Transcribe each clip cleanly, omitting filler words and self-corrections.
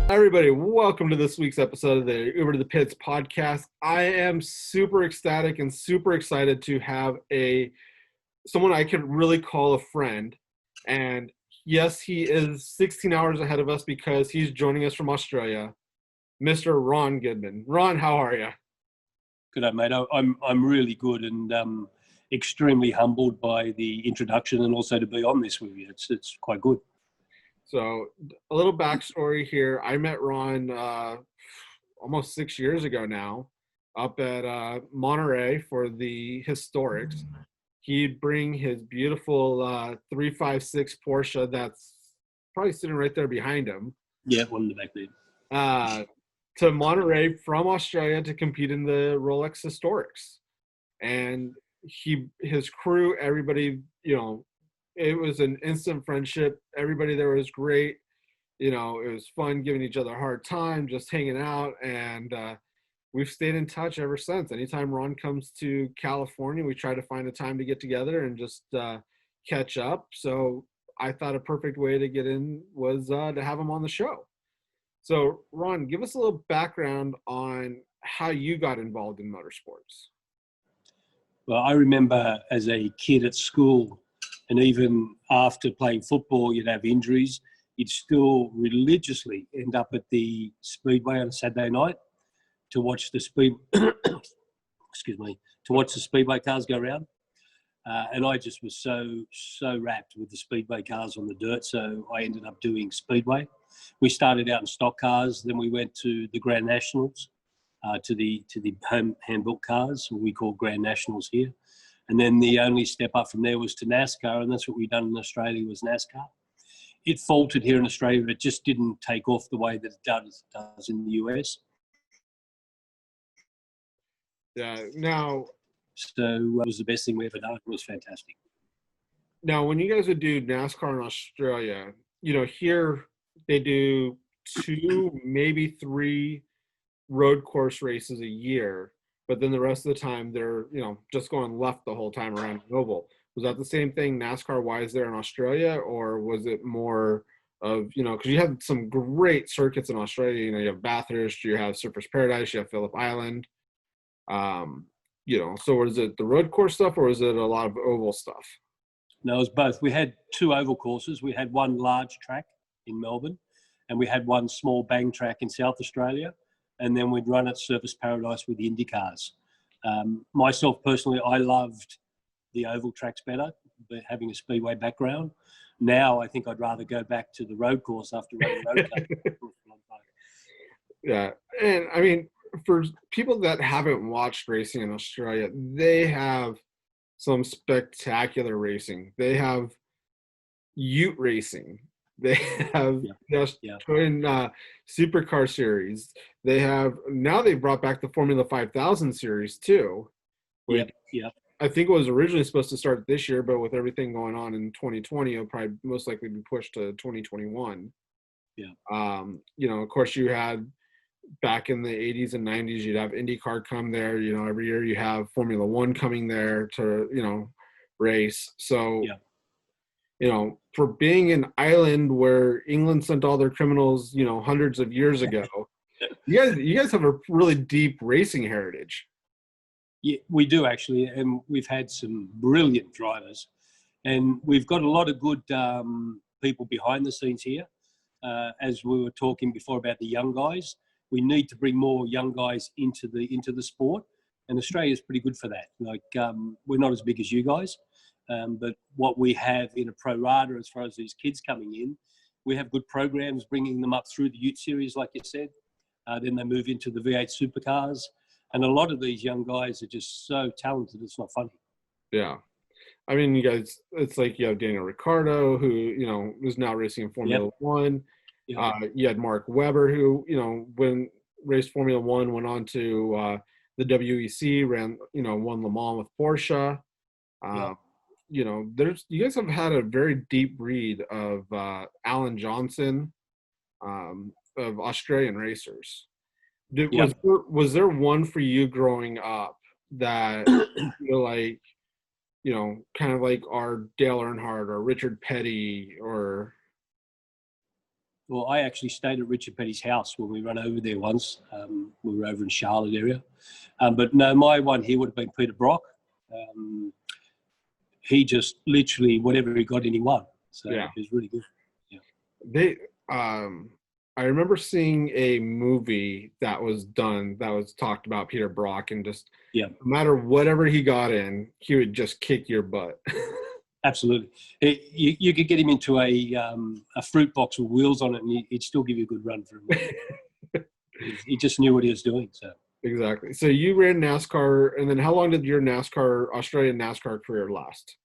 Everybody, welcome to this week's episode of the Uber to the Pits podcast. I am super ecstatic and super excited to have someone I could really call a friend. And yes, he is 16 hours ahead of us because he's joining us from Australia, Mr. Ron Goodman. Ron, how are you? Good day, mate. I'm really good and extremely humbled by the introduction and also to be on this with you. It's quite good. So a little backstory here. I met Ron almost 6 years ago now up at Monterey for the Historics. He'd bring his beautiful 356 Porsche that's probably sitting right there behind him. Yeah, one in the back there. To Monterey from Australia to compete in the Rolex Historics. And his crew, everybody, it was an instant friendship. Everybody there was great. It was fun giving each other a hard time, just hanging out. And we've stayed in touch ever since. Anytime Ron comes to California, we try to find a time to get together and just catch up. So I thought a perfect way to get in was to have him on the show. So Ron, give us a little background on how you got involved in motorsports. Well, I remember as a kid at school, and even after playing football, you'd have injuries. You'd still religiously end up at the Speedway on a Saturday night to watch the Speedway cars go around. And I just was so wrapped with the Speedway cars on the dirt, so I ended up doing Speedway. We started out in stock cars, then we went to the Grand Nationals, to the hand-built cars, what we call Grand Nationals here. And then the only step up from there was to Nascar, and that's what we've done in Australia was Nascar. It faltered here in Australia, but it just didn't take off the way that it does in the US. Yeah, now... So it was the best thing we ever done. It was fantastic. Now, when you guys would do NASCAR in Australia, here they do 2, maybe 3 road course races a year, but then the rest of the time they're, just going left the whole time around the oval. Was that the same thing NASCAR-wise there in Australia, or was it more of, because you have some great circuits in Australia. You have Bathurst, you have Surfers Paradise, you have Phillip Island. So was it the road course stuff or was it a lot of oval stuff? No, it was both. We had 2 oval courses. We had one large track in Melbourne and we had one small bang track in South Australia. And then we'd run at Surfers Paradise with the Indy cars. Myself personally, I loved the oval tracks better, but having a speedway background. Now I think I'd rather go back to the road course after running road cars. Yeah, and I mean, for people that haven't watched racing in Australia, they have some spectacular racing. They have ute racing. They have twin supercar series. They've brought back the Formula 5000 series too. I think it was originally supposed to start this year, but with everything going on in 2020, it'll probably most likely be pushed to 2021. Yeah. Of course, you had back in the 80s and 90s, you'd have IndyCar come there. Every year you have Formula One coming there to, race. So, for being an island where England sent all their criminals, hundreds of years ago, you guys have a really deep racing heritage. Yeah, we do actually, and we've had some brilliant drivers, and we've got a lot of good people behind the scenes here. As we were talking before about the young guys, we need to bring more young guys into the sport, and Australia's pretty good for that. Like we're not as big as you guys, but what we have in a pro rata as far as these kids coming in, we have good programs bringing them up through the Ute Series, like you said. Then they move into the V8 supercars. And a lot of these young guys are just so talented, it's not funny. Yeah. I mean, you guys, it's like you have Daniel Ricciardo, who, is now racing in Formula One. Yep. You had Mark Webber, who, when raced Formula One, went on to the WEC, ran, won Le Mans with Porsche. You guys have had a very deep breed of Alan Johnson, of Australian racers. Was there one for you growing up that kind of like our Dale Earnhardt or Richard Petty or? Well, I actually stayed at Richard Petty's house when we ran over there once. We were over in Charlotte area. But no, my one here would have been Peter Brock. He just literally, whatever he got in, he won. So Yeah. it was really good. Yeah. They, I remember seeing a movie that was talked about Peter Brock, and just Yeah. no matter whatever he got in, he would just kick your butt. Absolutely. You could get him into a fruit box with wheels on it, and he'd still give you a good run for him. He just knew what he was doing. So Exactly. So you ran NASCAR, and then how long did your Australian NASCAR career last?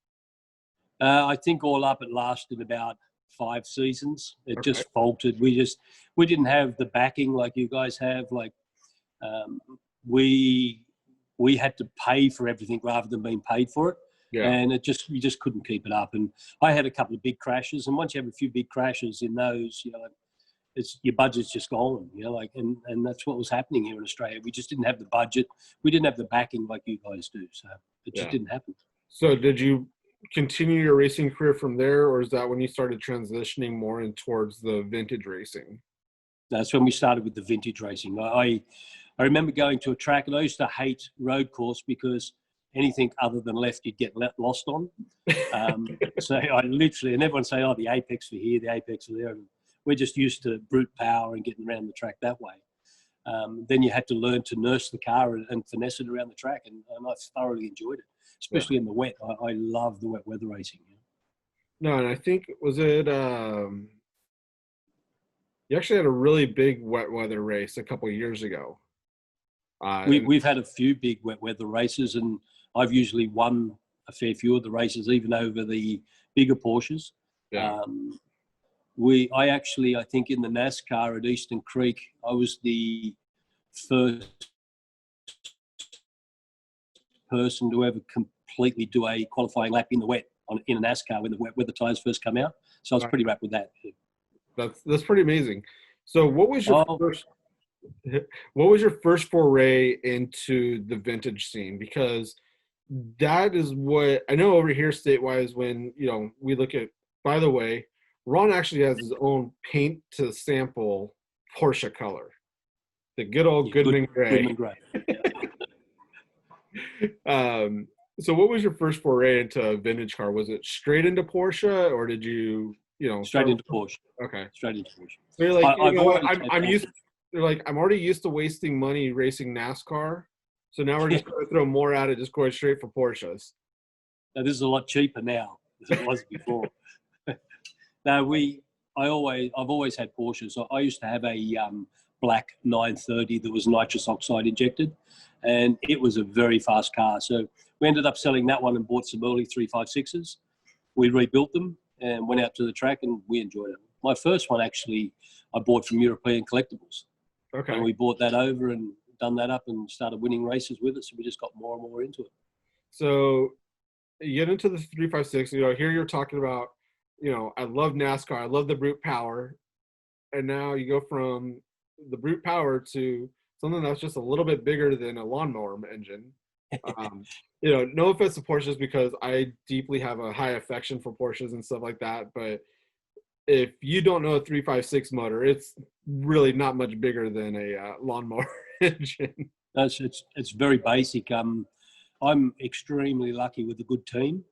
I think all up it lasted about 5 seasons. It Okay. just faltered. We didn't have the backing like you guys have. Like we had to pay for everything rather than being paid for it. Yeah. And you just couldn't keep it up. And I had a couple of big crashes, and once you have a few big crashes in those, it's your budget's just gone. And that's what was happening here in Australia. We just didn't have the budget. We didn't have the backing like you guys do. So it just didn't happen. So did you continue your racing career from there, or is that when you started transitioning more in towards the vintage racing? That's when we started with the vintage racing. I remember going to a track, and I used to hate road course because anything other than left you'd get lost on. So I literally, and everyone say, oh, the apex for here, the apex for there. And we're just used to brute power and getting around the track that way. Then you had to learn to nurse the car and finesse it around the track, and I thoroughly enjoyed it, especially in the wet. I love the wet weather racing. No, and I think, was it, you actually had a really big wet weather race a couple of years ago. We've had a few big wet weather races, and I've usually won a fair few of the races, even over the bigger Porsches. Yeah. I think in the NASCAR at Eastern Creek, I was the first person to ever completely do a qualifying lap in the wet in a NASCAR when the tyres first come out. So I was pretty wrapped with that. That's pretty amazing. So what was your first foray into the vintage scene? Because that is what I know over here statewide, when we look at, by the way, Ron actually has his own paint to sample Porsche color, the good old Goodman gray. Goodman gray. So what was your first foray into a vintage car? Was it straight into Porsche, or did you straight into Porsche? Okay, straight into Porsche. So you're like, I'm used. They're like, I'm already used to wasting money racing NASCAR, so now we're just going to throw more at it, just going straight for Porsches. Now, this is a lot cheaper now than it was before. Now I've always had Porsches. So I used to have a black 930 that was nitrous oxide injected, and it was a very fast car. So we ended up selling that one and bought some early 356s. We rebuilt them and went out to the track, and we enjoyed it. My first one actually I bought from European Collectibles. Okay. And we bought that over and done that up and started winning races with it. So we just got more and more into it. So you get into the 356, here you're talking about, I love NASCAR. I love the brute power. And now you go from the brute power to something that's just a little bit bigger than a lawnmower engine. No offense to Porsches, because I deeply have a high affection for Porsches and stuff like that. But if you don't know a 356 motor, it's really not much bigger than a lawnmower engine. It's very basic. I'm extremely lucky with a good team.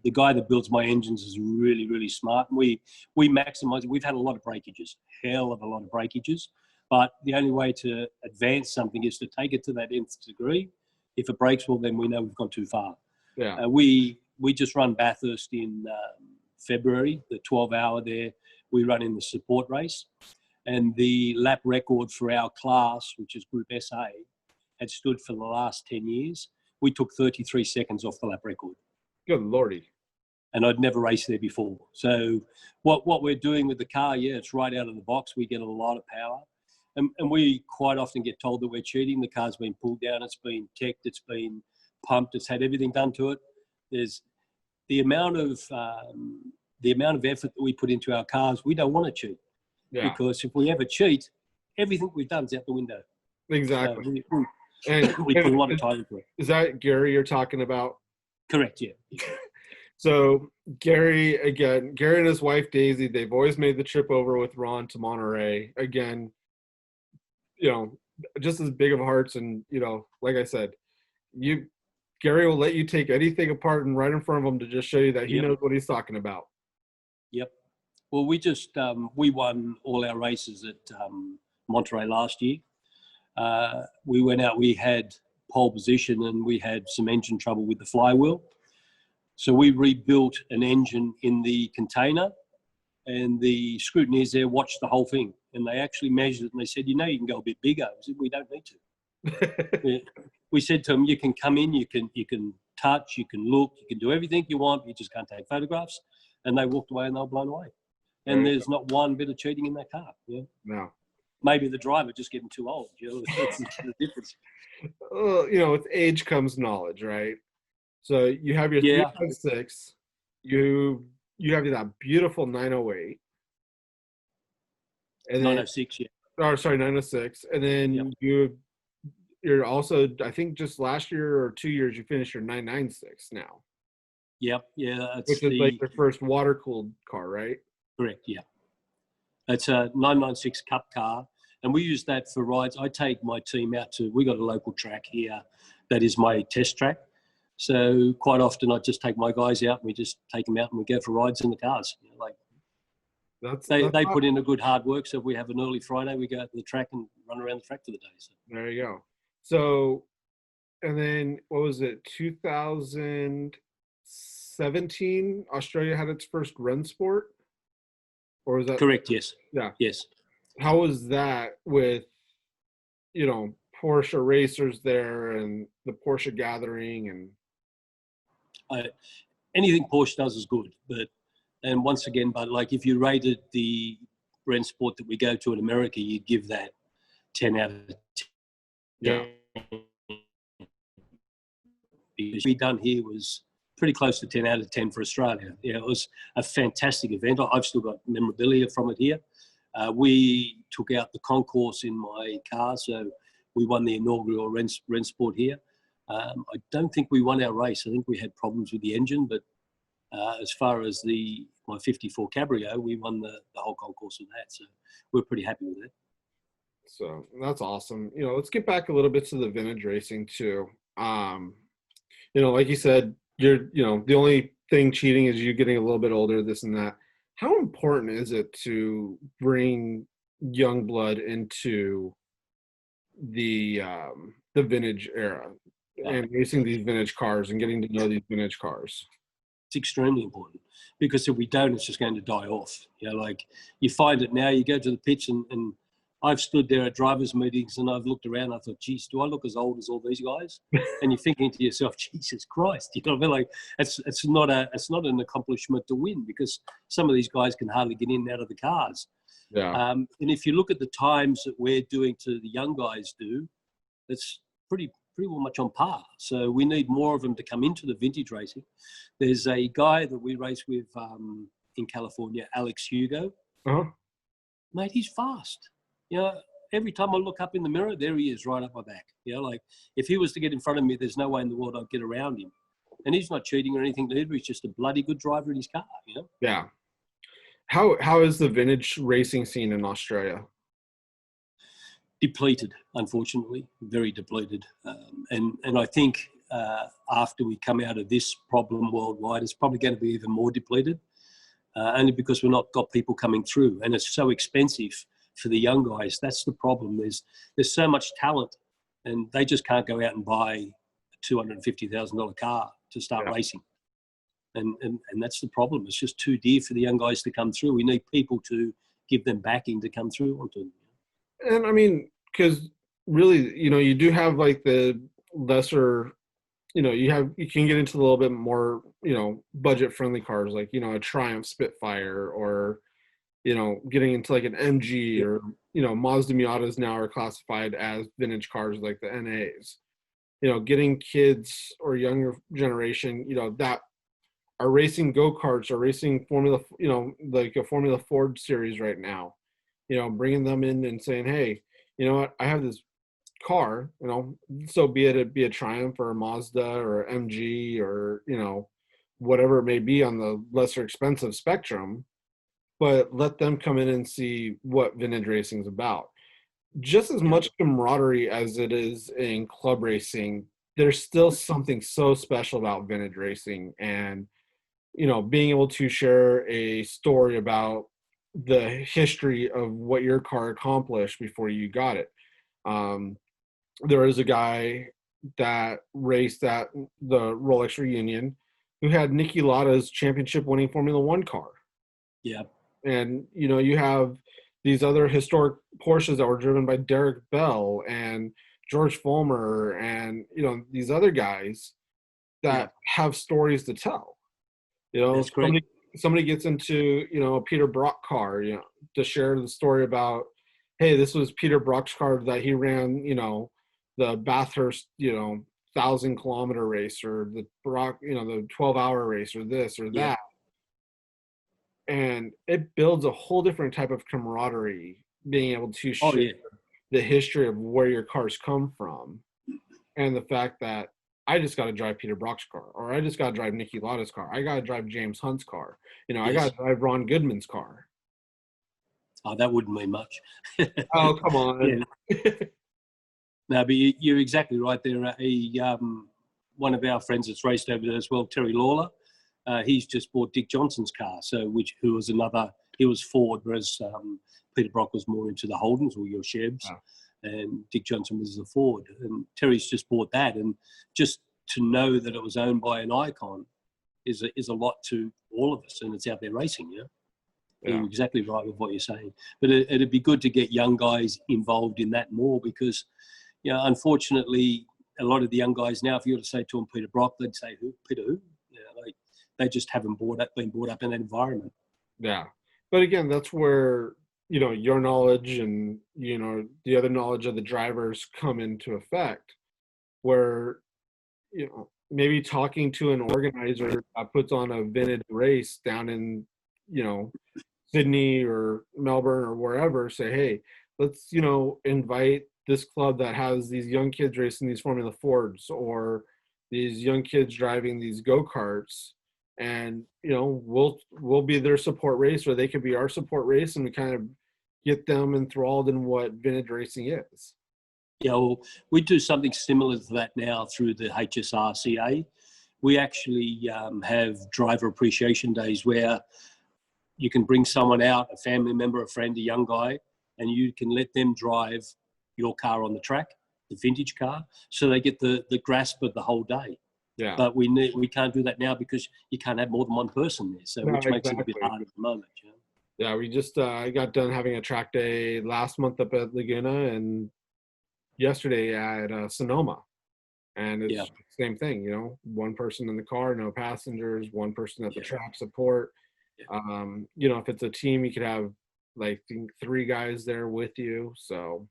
The guy that builds my engines is really, really smart. We maximize it. We've had a lot of breakages, hell of a lot of breakages. But the only way to advance something is to take it to that nth degree. If it breaks, well, then we know we've gone too far. Yeah. We just run Bathurst in February, the 12-hour there. We run in the support race. And the lap record for our class, which is Group SA, had stood for the last 10 years. We took 33 seconds off the lap record. Good Lordy. And I'd never raced there before. So what we're doing with the car, it's right out of the box. We get a lot of power. And we quite often get told that we're cheating. The car's been pulled down, it's been teched, it's been pumped, it's had everything done to it. There's the amount of effort that we put into our cars. We don't want to cheat. Yeah. Because if we ever cheat, everything we've done is out the window. Exactly. We put a lot of time into it. Is that Gary you're talking about? Correct, yeah. So Gary and his wife Daisy, they've always made the trip over with Ron to Monterey. Again, you know, just as big of hearts, and like I said, you Gary will let you take anything apart and right in front of him to just show you that he Yep. knows what he's talking about. Yep. Well, we just we won all our races at Monterey last year. We went out. We had pole position, and we had some engine trouble with the flywheel. So we rebuilt an engine in the container, and the scrutineers there watched the whole thing, and they actually measured it, and they said, you can go a bit bigger. I said, we don't need to. We said to them, you can come in, you can touch, you can look, you can do everything you want, you just can't take photographs. And they walked away and they were blown away. And there's not one bit of cheating in that car. No. Maybe the driver just getting too old. That's the difference. With age comes knowledge, right? So you have your 3.6, you have that beautiful 908, and then 906, yeah. Oh, sorry, 906, and then you're also, I think, just last year or 2 years you finished your 996 now. Yep, yeah, which is like your first water cooled car, right? Correct, yeah. It's a 996 Cup car, and we use that for rides. I take my team out we got a local track here that is my test track. So quite often I just take my guys out and we just take them out and we go for rides in the cars. They put in a good hard work. So if we have an early Friday, we go out to the track and run around the track for the day. So. There you go. So, and then what was it? 2017, Australia had its first run sport? Or was that correct? Yes. Yeah. Yes. How was that with, Porsche racers there and the Porsche gathering and anything Porsche does is good, and once again, like if you rated the brand sport that we go to in America, you'd give that 10 out of 10. Yeah. What we done here was pretty close to 10 out of 10 for Australia. Yeah, it was a fantastic event. I've still got memorabilia from it here. We took out the concourse in my car, so we won the inaugural Rennsport here. I don't think we won our race. I think we had problems with the engine, but as far as my 54 Cabrio, we won the whole concourse of that. So we're pretty happy with it. So that's awesome. Let's get back a little bit to the vintage racing too. Like you said, the only thing cheating is you getting a little bit older, this and that. How important is it to bring young blood into the vintage era and racing these vintage cars and getting to know these vintage cars? It's extremely important, because if we don't, it's just going to die off. Like you find it now, you go to the pitch and I've stood there at drivers' meetings and I've looked around and I thought, geez, do I look as old as all these guys? And you're thinking to yourself, Jesus Christ, like it's not an accomplishment to win, because some of these guys can hardly get in and out of the cars. Yeah. And if you look at the times that we're doing to the young guys do, it's pretty well much on par. So we need more of them to come into the vintage racing. There's a guy that we race with in California, Alex Hugo. Uh-huh. Mate, he's fast. Every time I look up in the mirror, there he is, right up my back. Like if he was to get in front of me, there's no way in the world I'd get around him. And he's not cheating or anything. He's just a bloody good driver in his car. Yeah. How is the vintage racing scene in Australia? Depleted, unfortunately, very depleted. And I think after we come out of this problem worldwide, it's probably going to be even more depleted, only because we've not got people coming through. And it's so expensive for the young guys. That's the problem. There's so much talent, and they just can't go out and buy a $250,000 car to start racing. And that's the problem. It's just too dear for the young guys to come through. We need people to give them backing to come through onto them. And I mean, because really, you do have like the lesser, you can get into a little bit more, budget friendly cars, like, a Triumph Spitfire, or, getting into like an MG, or, Mazda Miatas now are classified as vintage cars, like the NAs. Getting kids or younger generation, that are racing go-karts or racing Formula, like a Formula Ford series right now, bringing them in and saying, hey, you know what, I have this car, so be it be a Triumph or a Mazda or MG or, whatever it may be on the lesser expensive spectrum, but let them come in and see what vintage racing is about. Just as much camaraderie as it is in club racing, there's still something so special about vintage racing, and being able to share a story about the history of what your car accomplished before you got it. There is a guy that raced at the Rolex Reunion who had Niki Lauda's championship winning Formula One car. Yeah. And, you have these other historic Porsches that were driven by Derek Bell and George Fulmer and, these other guys that have stories to tell. That's great. Somebody gets into, a Peter Brock car, to share the story about, hey, this was Peter Brock's car that he ran, the Bathurst, 1,000-kilometer race, or the Brock, the 12-hour race, or this or that. And it builds a whole different type of camaraderie, being able to share the history of where your cars come from, and the fact that I just got to drive Peter Brock's car, or I just got to drive Niki Lauda's car. I got to drive James Hunt's car. I got to drive Ron Goodman's car. Oh, that wouldn't mean much. Oh, come on. No, but you're exactly right there. One of our friends that's raced over there as well, Terry Lawler, he's just bought Dick Johnson's car, he was Ford, whereas Peter Brock was more into the Holdens or your Chevs. Oh. And Dick Johnson was the Ford. And Terry's just bought that. And just to know that it was owned by an icon is a lot to all of us, and it's out there racing, Yeah. You're exactly right with what you're saying. But it'd be good to get young guys involved in that more, because, unfortunately, a lot of the young guys now, if you were to say to them Peter Brock, they'd say, who? Peter who? They just haven't been brought up in that environment. Yeah. But again, that's where, your knowledge and, the other knowledge of the drivers come into effect, where, maybe talking to an organizer that puts on a vintage race down in, Sydney or Melbourne or wherever, say, hey, let's, invite this club that has these young kids racing these Formula Fords, or these young kids driving these go-karts, and we'll be their support race, or they could be our support race, and we kind of get them enthralled in what vintage racing is. Yeah, well, we do something similar to that now through the HSRCA. We actually have driver appreciation days where you can bring someone out, a family member, a friend, a young guy, and you can let them drive your car on the track, the vintage car, so they get the grasp of the whole day. Yeah. But we can't do that now because you can't have more than one person there, so which makes it a bit hard at the moment. Yeah, we just got done having a track day last month up at Laguna, and yesterday at Sonoma, and it's the same thing. One person in the car, no passengers, one person at the track support. If it's a team, you could have like 3 guys there with you. So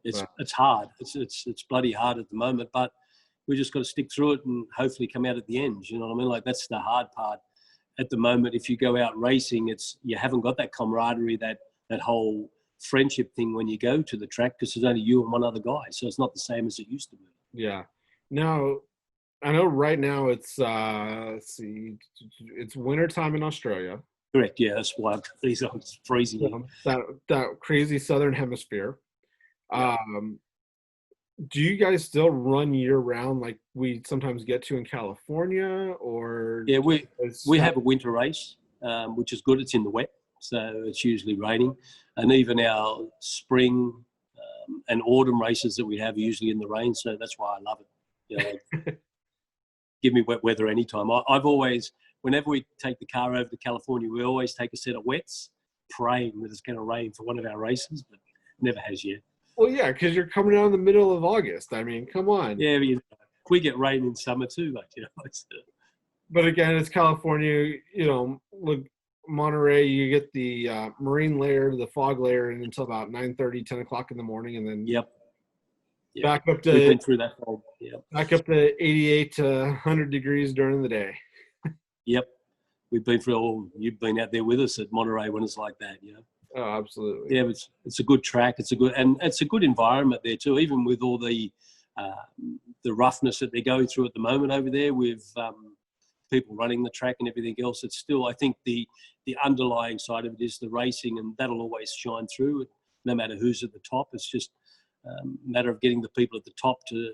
it's hard. It's bloody hard at the moment, but we just got to stick through it and hopefully come out at the end. You know what I mean? Like, that's the hard part at the moment. If you go out racing, you haven't got that camaraderie, that whole friendship thing when you go to the track, because there's only you and one other guy. So it's not the same as it used to be. Yeah. Now, I know right now it's it's winter time in Australia. Correct. Yeah, that's why it's freezing. That crazy southern hemisphere. Do you guys still run year round like we sometimes get to in California, or? Yeah, we have a winter race, which is good. It's in the wet, so it's usually raining, and even our spring and autumn races that we have are usually in the rain. So that's why I love it. Give me wet weather anytime. I've always, whenever we take the car over to California, we always take a set of wets, praying that it's going to rain for one of our races, but never has yet. Well, yeah, because you're coming out in the middle of August. I mean, come on. Yeah, we get rain in summer too, But again, it's California. Look, Monterey, you get the marine layer, the fog layer, until about 9:30, 10 o'clock in the morning, and then back up to we've been through that fog. Back up to 88 to 100 degrees during the day. Yep, we've been through. You've been out there with us at Monterey when it's like that. Oh, absolutely. Yeah, it's a good track. It's a good environment there too. Even with all the roughness that they're going through at the moment over there with people running the track and everything else, it's still, I think the underlying side of it is the racing, and that'll always shine through no matter who's at the top. It's just a matter of getting the people at the top to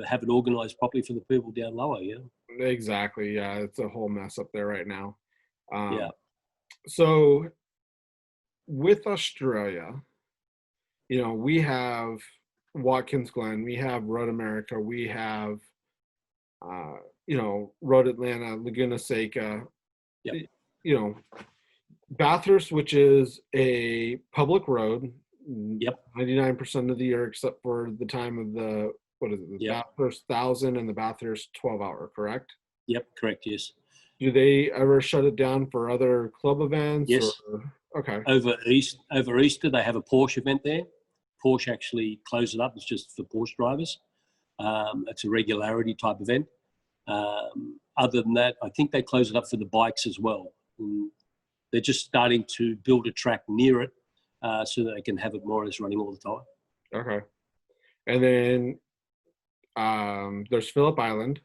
have it organised properly for the people down lower. Yeah. Exactly. Yeah, it's a whole mess up there right now. Yeah. So with Australia, we have Watkins Glen, we have Road America, we have, Road Atlanta, Laguna Seca, Yep. Bathurst, which is a public road, Yep. 99% of the year, except for the time of the, what is it, the Bathurst 1000 and the Bathurst 12-hour, correct? Yep, correct, yes. Do they ever shut it down for other club events? Yes. Okay. Over Easter, they have a Porsche event there. Porsche actually close it up. It's just for Porsche drivers. It's a regularity type event. Other than that, I think they close it up for the bikes as well. And they're just starting to build a track near it so that they can have it more as running all the time. Okay. And then there's Phillip Island.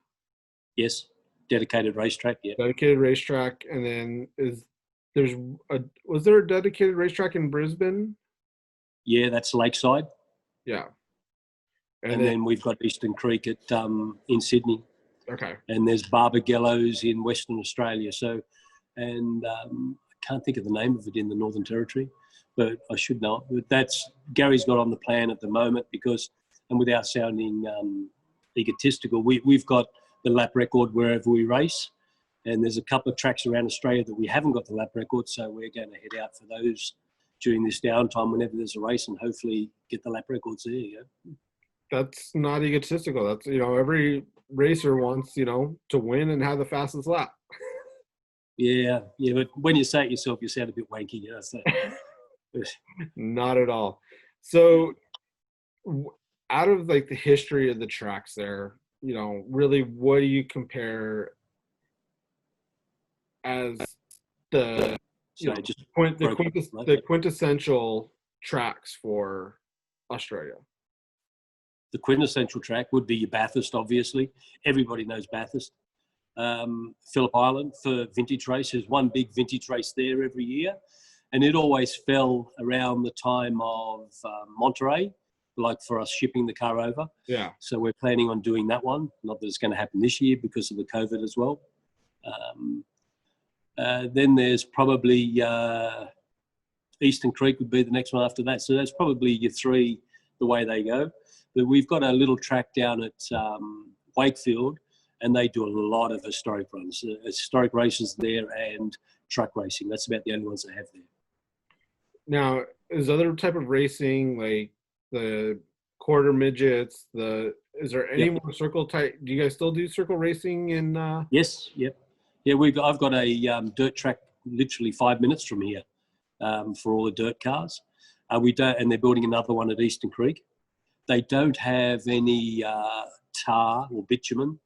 Yes, dedicated racetrack. Yeah. Dedicated racetrack, and then was there a dedicated racetrack in Brisbane? Yeah, that's Lakeside. Yeah. And then we've got Eastern Creek in Sydney. Okay. And there's Barbagallows in Western Australia. So, and I can't think of the name of it in the Northern Territory, but I should know it. But Gary's got on the plan at the moment because, and without sounding egotistical, we've got the lap record wherever we race. And there's a couple of tracks around Australia that we haven't got the lap record. So we're going to head out for those during this downtime whenever there's a race and hopefully get the lap records there. Yeah. That's not egotistical. That's, every racer wants, to win and have the fastest lap. Yeah. But when you say it yourself, you sound a bit wanky. Yeah, so. Not at all. So out of the history of the tracks there, really, what do you compare as the quintessential tracks for Australia? The quintessential track would be your Bathurst, obviously. Everybody knows Bathurst. Phillip Island for vintage races. One big vintage race there every year. And it always fell around the time of Monterey, like for us shipping the car over. Yeah. So we're planning on doing that one. Not that it's going to happen this year because of the COVID as well. Then there's probably Eastern Creek would be the next one after that. So that's probably your three, the way they go. But we've got a little track down at Wakefield, and they do a lot of historic runs, historic races there and truck racing. That's about the only ones they have there. Now, is other type of racing like the quarter midgets? Is there any more circle type? Do you guys still do circle racing in? Yes. Yep. Yeah, I've got a dirt track literally 5 minutes from here for all the dirt cars. We don't, and they're building another one at Eastern Creek. They don't have any tar or bitumen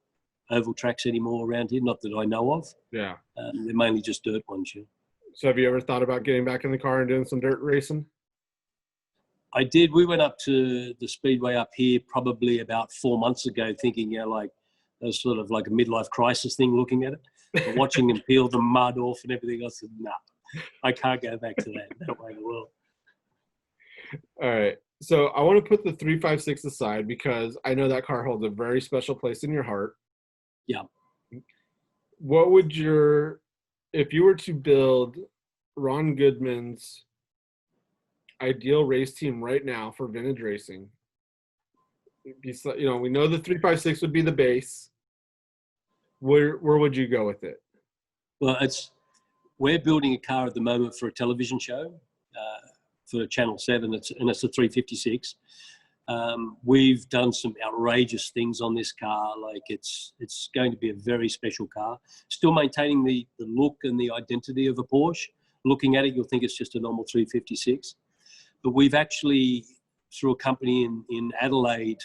oval tracks anymore around here, not that I know of. Yeah. They're mainly just dirt ones. Yeah. So have you ever thought about getting back in the car and doing some dirt racing? I did. We went up to the speedway up here probably about 4 months ago thinking, like that was sort of like a midlife crisis thing looking at it. But watching them peel the mud off and everything, I said, nah, I can't go back to that way in the world. All right. So I want to put the 356 aside because I know that car holds a very special place in your heart. Yeah. What would if you were to build Ron Goodman's ideal race team right now for vintage racing, we know the 356 would be the base. Where would you go with it? Well, we're building a car at the moment for a television show for Channel 7, and it's a 356. We've done some outrageous things on this car. Like it's going to be a very special car. Still maintaining the look and the identity of a Porsche. Looking at it, you'll think it's just a normal 356. But we've actually, through a company in Adelaide,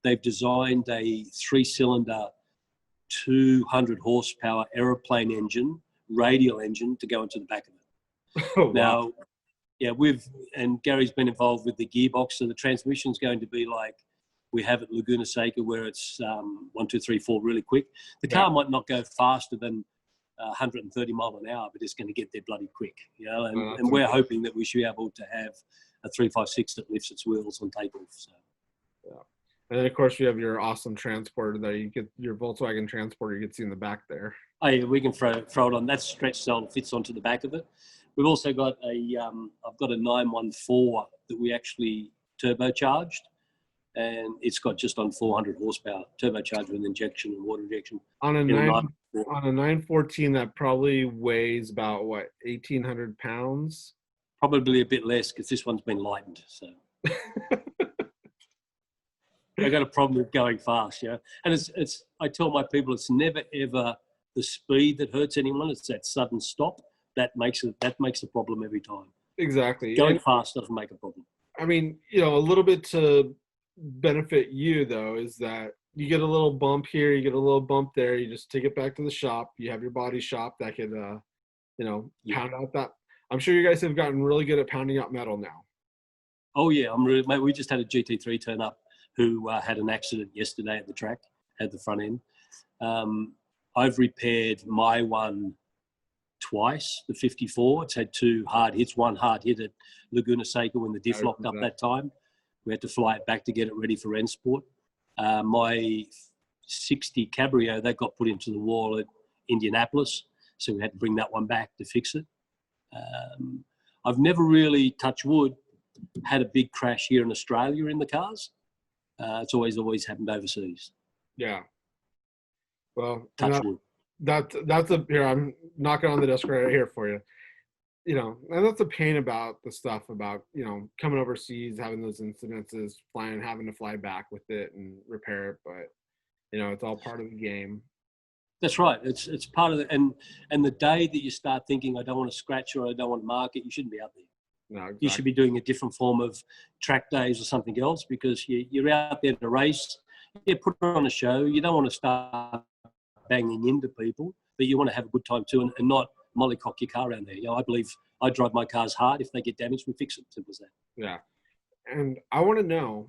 they've designed a 3-cylinder, 200 horsepower aeroplane engine, radial engine to go into the back of it. Oh, wow. Now, yeah, and Gary's been involved with the gearbox, so the transmission's going to be like we have at Laguna Seca where it's 1, 2, 3, 4 really quick. The car might not go faster than 130 mile an hour, but it's going to get there bloody quick, you know. And we're hoping that we should be able to have a 356 that lifts its wheels on takeoff. So. Yeah. And then, of course, you have your awesome transporter that you get, your Volkswagen transporter you can see in the back there. Oh, yeah, we can throw it on. That stretch cell fits onto the back of it. We've also got I've got a 914 that we actually turbocharged, and it's got just on 400 horsepower, turbocharged with injection and water injection. On a 914, that probably weighs about, what, 1,800 pounds? Probably a bit less because this one's been lightened, so. I got a problem with going fast, you know. And it's. I tell my people it's never ever the speed that hurts anyone. It's that sudden stop that makes the problem every time. Exactly. Going fast doesn't make a problem. I mean, you know, a little bit to benefit you though is that you get a little bump here, you get a little bump there. You just take it back to the shop. You have your body shop that could, pound out that. I'm sure you guys have gotten really good at pounding out metal now. Oh yeah, mate, we just had a GT3 turn up who had an accident yesterday at the track, at the front end. I've repaired my one twice, the 54. It's had 2 hard hits, one hard hit at Laguna Seca when the diff locked up that time. We had to fly it back to get it ready for Rennsport. My 60 Cabrio, that got put into the wall at Indianapolis, so we had to bring that one back to fix it. I've never really, touch wood, had a big crash here in Australia in the cars. It's always happened overseas. Yeah. Well, touch wood. That's here. I'm knocking on the desk right here for you. You know, and that's the pain about the stuff about, you know, coming overseas, having those incidences, having to fly back with it and repair it. But, you know, it's all part of the game. That's right. It's part of it. And the day that you start thinking, I don't want to scratch or I don't want to mark it, you shouldn't be out there. No, exactly. You should be doing a different form of track days or something else because you're out there to race. You put on a show. You don't want to start banging into people, but you want to have a good time too and not mollycock your car around there. You know, I believe I drive my cars hard. If they get damaged, we fix it. Simple as that. Yeah. And I want to know,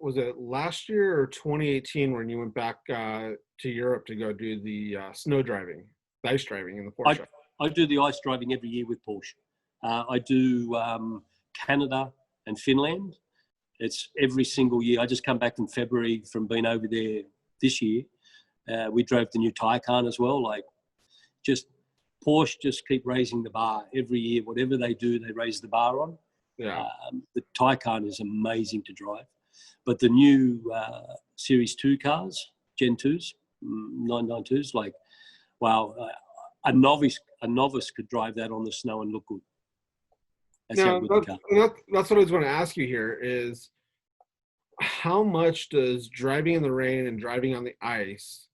was it last year or 2018 when you went back to Europe to go do the snow driving, the ice driving in the Porsche? I do the ice driving every year with Porsche. I do Canada and Finland. It's every single year. I just come back in February from being over there this year. We drove the new Taycan as well. Like, Porsche just keep raising the bar every year. Whatever they do, they raise the bar on. Yeah. The Taycan is amazing to drive. But the new Series 2 cars, Gen 2s, 992s, like, wow, a novice could drive that on the snow and look good. That's how good the car. That's what I was going to ask you here is how much does driving in the rain and driving on the ice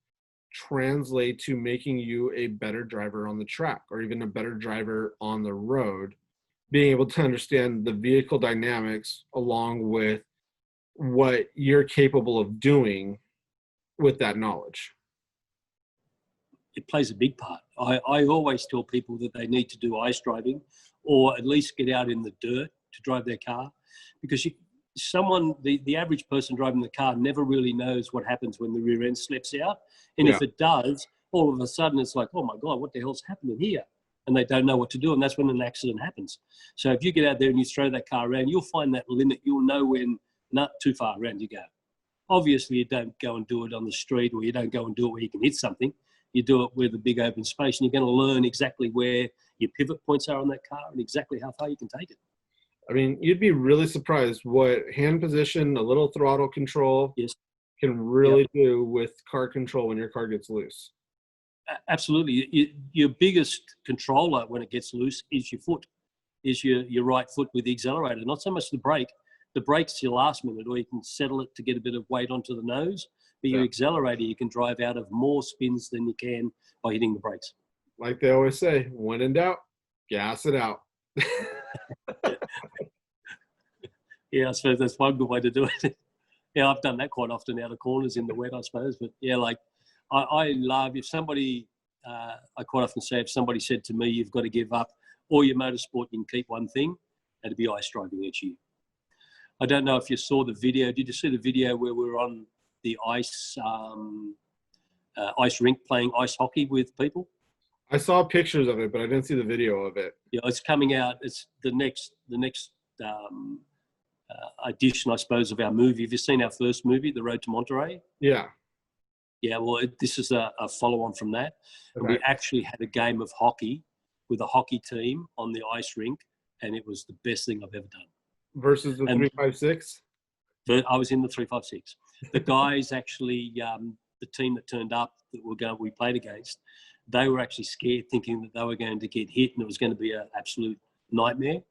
translate to making you a better driver on the track or even a better driver on the road, being able to understand the vehicle dynamics along with what you're capable of doing with that knowledge? It plays a big part. I always tell people that they need to do ice driving or at least get out in the dirt to drive their car because the average person driving the car never really knows what happens when the rear end slips out. And if it does, all of a sudden it's like, oh my God, what the hell's happening here? And they don't know what to do. And that's when an accident happens. So if you get out there and you throw that car around, you'll find that limit. You'll know when not too far around you go. Obviously, you don't go and do it on the street or you don't go and do it where you can hit something. You do it with a big open space and you're going to learn exactly where your pivot points are on that car and exactly how far you can take it. I mean, you'd be really surprised what hand position, a little throttle control can really do with car control when your car gets loose. Absolutely. Your biggest controller when it gets loose is your foot, is your right foot with the accelerator, not so much the brake. The brake's your last minute, or you can settle it to get a bit of weight onto the nose. But your accelerator, you can drive out of more spins than you can by hitting the brakes. Like they always say, when in doubt, gas it out. Yeah, I suppose that's one good way to do it. Yeah, I've done that quite often out of corners in the wet, I suppose. But yeah, like I love if somebody, I quite often say if somebody said to me, you've got to give up all your motorsport, you can keep one thing, that'd be ice driving each year. I don't know if you saw the video. Did you see the video where we're on the ice rink playing ice hockey with people? I saw pictures of it, but I didn't see the video of it. Yeah, it's coming out. It's the next edition, I suppose, of our movie. Have you seen our first movie, The Road to Monterey? Yeah. Yeah, well, this is a follow-on from that. Okay. And we actually had a game of hockey with a hockey team on the ice rink, and it was the best thing I've ever done. Versus the 356? I was in the 356. The guys actually, the team that turned up that we played against, they were actually scared, thinking that they were going to get hit and it was going to be an absolute nightmare.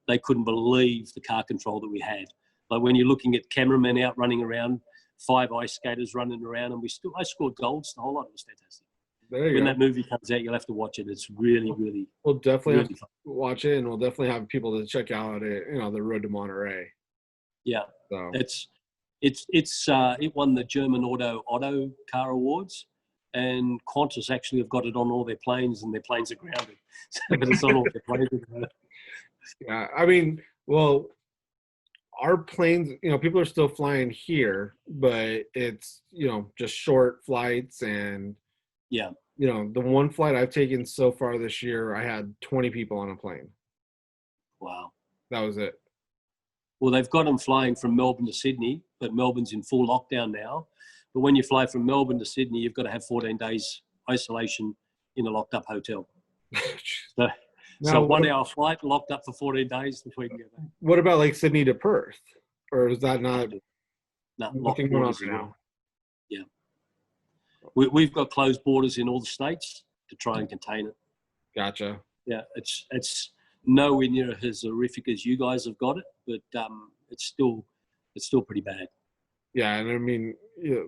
They couldn't believe the car control that we had. Like when you're looking at cameramen out running around, 5 ice skaters running around, and I scored golds. The whole lot. It was fantastic. When that movie comes out, you'll have to watch it. It's really, really. We'll definitely really have to watch it, and we'll definitely have people to check out it. The Road to Monterey. Yeah, so it won the German Auto Car Awards, and Qantas actually have got it on all their planes, and their planes are grounded. So it's on all their planes. Yeah, I mean, well, our planes, people are still flying here, but it's just short flights, and yeah. The one flight I've taken so far this year, I had 20 people on a plane. Wow. That was it. Well, they've got them flying from Melbourne to Sydney, but Melbourne's in full lockdown now. But when you fly from Melbourne to Sydney, you've got to have 14 days isolation in a locked up hotel. So 1 hour flight, locked up for 14 days before you can get back. What about like Sydney to Perth? Or is that not? No, locked borders now. Yeah. We've got closed borders in all the states to try and contain it. Gotcha. Yeah, it's nowhere near as horrific as you guys have got it, but it's still pretty bad. Yeah, and I mean,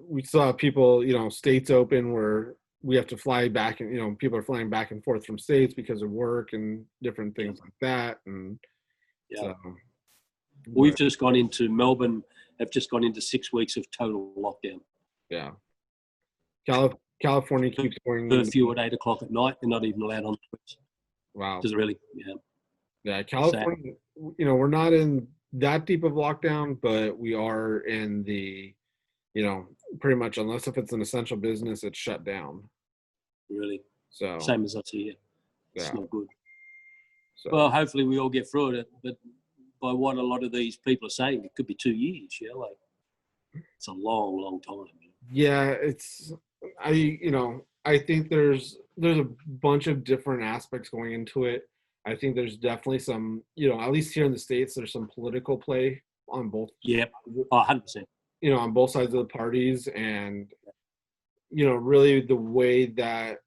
we saw people, states open where we have to fly back, and people are flying back and forth from states because of work and different things like that. And so, we've just gone into Melbourne. Have just gone into 6 weeks of total lockdown. Yeah. California keeps going. Curfew at 8 o'clock at night. They're not even allowed on the streets. Wow. Just really, yeah. Yeah, California. We're not in that deep of lockdown, but we are in the, pretty much, unless if it's an essential business, it's shut down. Really. So same as us here. It's not good. So. Well, hopefully we all get through it, but by what a lot of these people are saying, it could be 2 years. Yeah, like it's a long, long time. Yeah, I think there's a bunch of different aspects going into it. I think there's definitely some, at least here in the States, there's some political play on both. Yeah, 100%. On both sides of the parties, and really the way that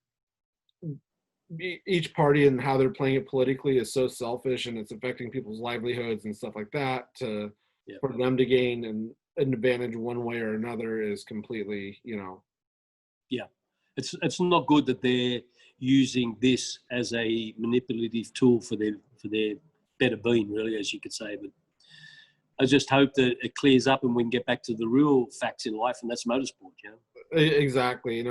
each party and how they're playing it politically is so selfish, and it's affecting people's livelihoods and stuff like that. For them to gain an advantage one way or another is completely, Yeah, it's not good that they're using this as a manipulative tool for their better being, really, as you could say. But I just hope that it clears up and we can get back to the real facts in life, and that's motorsport. Exactly.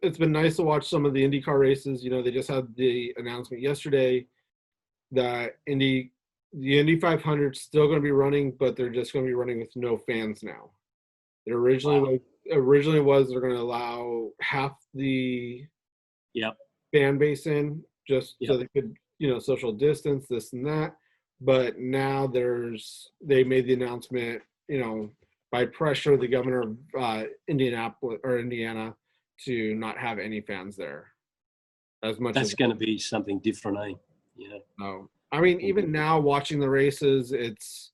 It's been nice to watch some of the IndyCar races. They just had the announcement yesterday that the Indy 500 is still going to be running, but they're just going to be running with no fans now. It originally was they're going to allow half the fan base in, just so they could social distance, this and that. But now they made the announcement, by pressure of the governor of Indiana to not have any fans there. That's going to be something different, eh? Yeah. No, I mean, even now watching the races, it's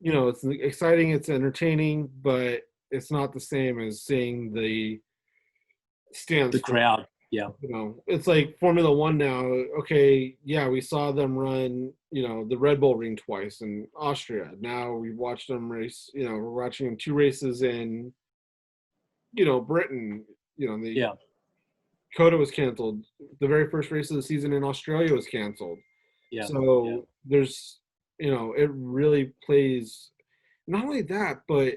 it's exciting, it's entertaining, but it's not the same as seeing the stands. The crowd. Yeah. It's like Formula One now. Okay, yeah, we saw them run, the Red Bull Ring twice in Austria. Now we've watched them race, we're watching them 2 races in, Britain. Coda was canceled. The very first race of the season in Australia was canceled. Yeah. So there's, it really plays. Not only that, but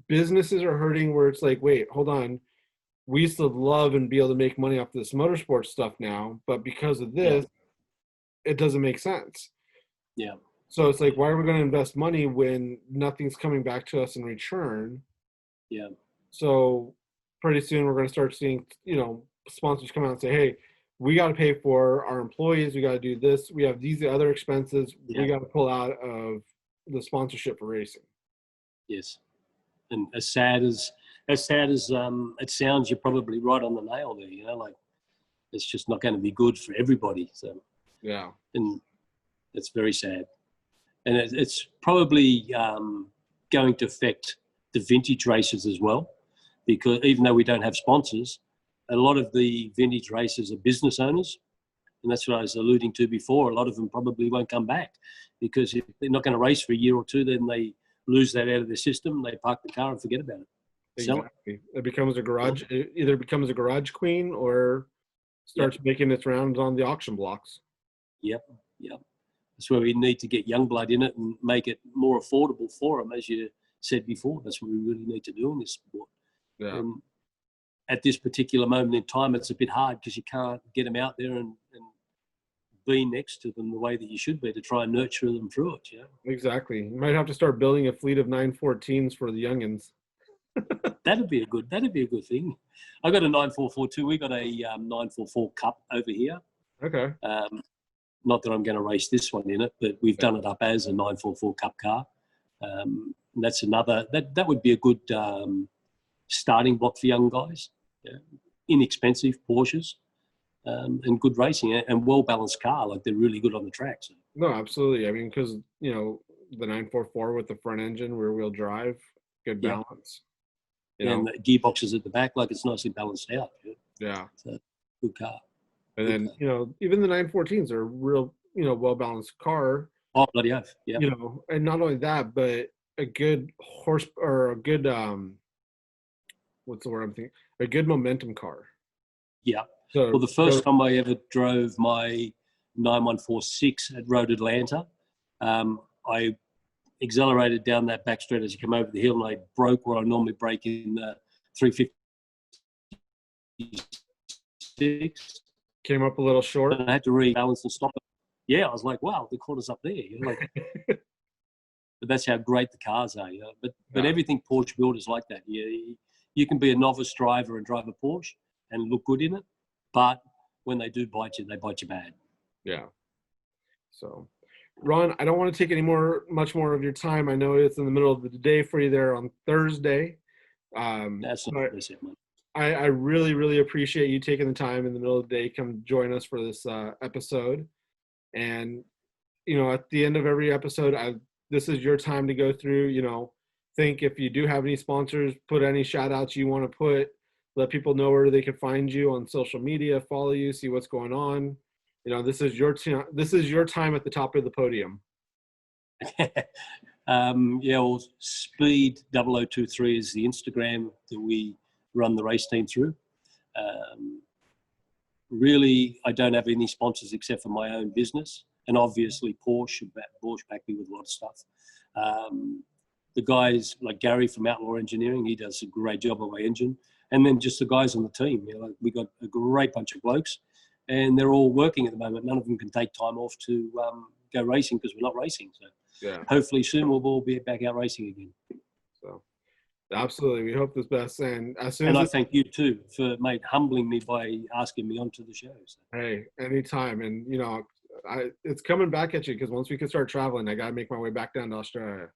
businesses are hurting where it's like, wait, hold on. We used to love and be able to make money off this motorsport stuff now, but because of this, it doesn't make sense. Yeah. So it's like, why are we going to invest money when nothing's coming back to us in return? Yeah. So pretty soon we're going to start seeing, sponsors come out and say, hey, we got to pay for our employees. We got to do this. We have these other expenses. We Yeah. got to pull out of the sponsorship for racing. Yes. And as sad as it sounds, you're probably right on the nail there. Like it's just not going to be good for everybody. So Yeah. and it's very sad. And it's probably going to affect the vintage races as well, because even though we don't have sponsors, a lot of the vintage racers are business owners. And that's what I was alluding to before. A lot of them probably won't come back because if they're not going to race for a year or two, then they lose that out of their system. They park the car and forget about it. Exactly. It becomes a garage. It either becomes a garage queen or starts making its rounds on the auction blocks. Yep. That's where we need to get young blood in it and make it more affordable for them, as you said before. That's what we really need to do in this sport. Yeah. And at this particular moment in time, it's a bit hard because you can't get them out there and be next to them the way that you should be to try and nurture them through it. Exactly. You might have to start building a fleet of 914s for the youngins. That'd be a good thing. I got a 9442. We got a 944 Cup over here. Okay. Not that I'm going to race this one in it, but we've done it up as a 944 Cup car. That's another. That would be a good starting block for young guys. Inexpensive Porsches. And good racing and well-balanced car. Like they're really good on the track. So. No, absolutely. I mean, because, the 944 with the front engine, rear-wheel drive, good balance. And the gearboxes at the back, like it's nicely balanced out. Yeah. It's a good car. And then, even the 914s are a real, well-balanced car. Oh, bloody oath. Yeah. And not only that, but a good horse or a good, what's the word I'm thinking? A good momentum car. Yeah. So, well, the first time I ever drove my 9146 at Road Atlanta, I accelerated down that back straight as you come over the hill, and I broke where I normally break in 356. Came up a little short. And I had to rebalance and stop it. Yeah, I was like, wow, the corner's up there. But that's how great the cars are. But everything Porsche built is like that. You can be a novice driver and drive a Porsche and look good in it. But when they do bite you, they bite you bad. Yeah. So, Ron, I don't want to take much more of your time. I know it's in the middle of the day for you there on Thursday. That's not it, man. I really, really appreciate you taking the time in the middle of the day to come join us for this episode. And, at the end of every episode, this is your time to go through, think if you do have any sponsors, put any shout outs you want to put. Let people know where they can find you on social media, follow you, see what's going on. This is your time at the top of the podium. Well, Speed 0023 is the Instagram that we run the race team through. Really, I don't have any sponsors except for my own business, and obviously Porsche back me with a lot of stuff. The guys like Gary from Outlaw Engineering, he does a great job on my engine. And then just the guys on the team. We got a great bunch of blokes, and they're all working at the moment. None of them can take time off to go racing because we're not racing. So hopefully soon we'll all be back out racing again. So absolutely, we hope this best. And I thank you too for humbling me by asking me onto the show. So. Hey, anytime, and it's coming back at you because once we can start traveling, I got to make my way back down to Australia.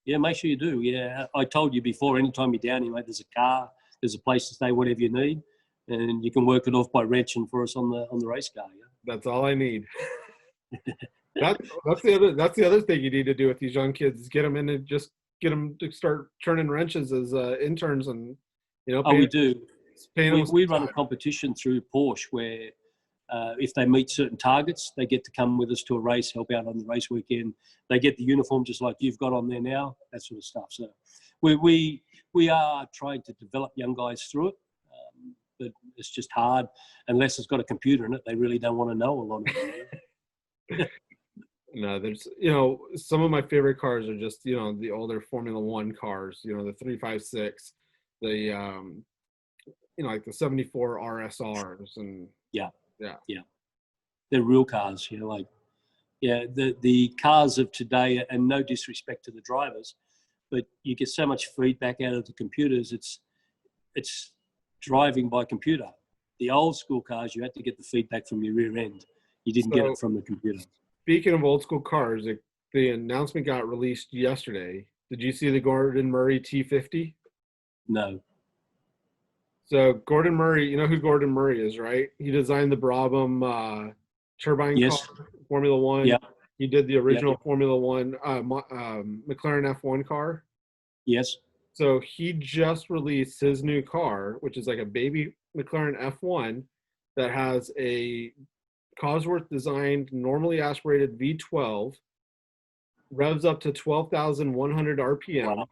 Yeah, make sure you do. Yeah, I told you before. Anytime you're down here, mate, there's a car. There's a place to stay, whatever you need, and you can work it off by wrenching for us on the race car. Yeah, that's all I need. that's the other thing you need to do with these young kids is get them in and just get them to start turning wrenches as interns, and we do. We run a competition through Porsche where if they meet certain targets, they get to come with us to a race, help out on the race weekend. They get the uniform just like you've got on there now, that sort of stuff. So we are trying to develop young guys through it, but it's just hard unless it's got a computer in it. They really don't want to know a lot of it. No, there's some of my favorite cars are just the older Formula One cars. The 356, the like the 74 RSRs, and yeah, they're real cars. Like Yeah, the cars of today, and no disrespect to the drivers, but you get so much feedback out of the computers. It's driving by computer. The old school cars, you had to get the feedback from your rear end. You didn't get it from the computer. Speaking of old school cars, the announcement got released yesterday. Did you see the Gordon Murray T50? No. So Gordon Murray, you know who Gordon Murray is, right? He designed the Brabham turbine car, Formula One. Yeah. He did the original Formula One McLaren F1 car. Yes. So he just released his new car, which is like a baby McLaren F1 that has a Cosworth designed, normally aspirated V12, revs up to 12,100 RPM, Wow.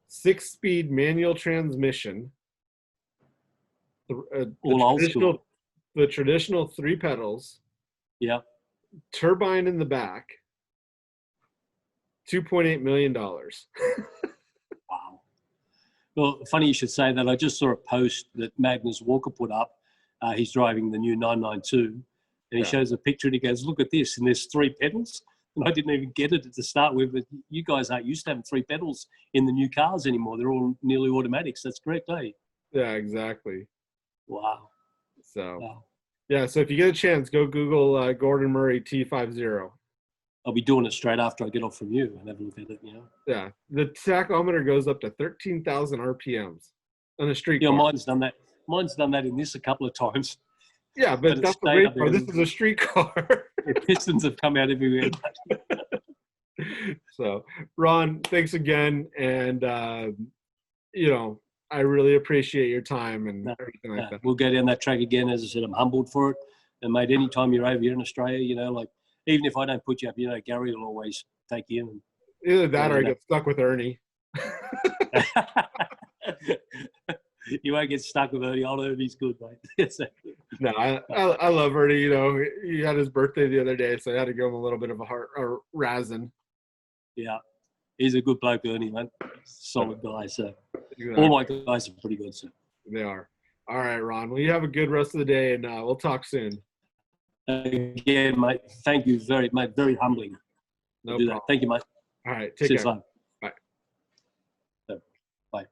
6-speed manual transmission, the traditional 3 pedals, yeah, turbine in the back, $2.8 million. Wow. Well, funny you should say that. I just saw a post that Magnus Walker put up. He's driving the new 992, and he shows a picture and he goes, "Look at this!" And there's 3 pedals. And I didn't even get it to start with, but you guys aren't used to having 3 pedals in the new cars anymore. They're all nearly automatics. That's correct, eh? Yeah, exactly. Wow. So, yeah. So if you get a chance, go Google Gordon Murray T50. I'll be doing it straight after I get off from you and have a look at it. Yeah, the tachometer goes up to 13,000 RPMs on a street car. Mine's done that. Mine's done that in this a couple of times. Yeah, but that's the great part. This is a street car. The pistons have come out everywhere. So, Ron, thanks again, and I really appreciate your time and everything like that. We'll go down that track again. As I said, I'm humbled for it. And mate, anytime you're over here in Australia, like even if I don't put you up, Gary will always take you in. Either that or I get stuck with Ernie. You won't get stuck with Ernie. I'll Ernie's good, mate. No, I love Ernie. He had his birthday the other day, so I had to give him a little bit of a razzing. Yeah, he's a good bloke, Ernie, man. Solid guy. So exactly. All my guys are pretty good. So they are. All right, Ron. Well, you have a good rest of the day, and we'll talk soon. Again, mate. Thank you very humbling. No problem. Thank you, mate. All right. Take care. Bye.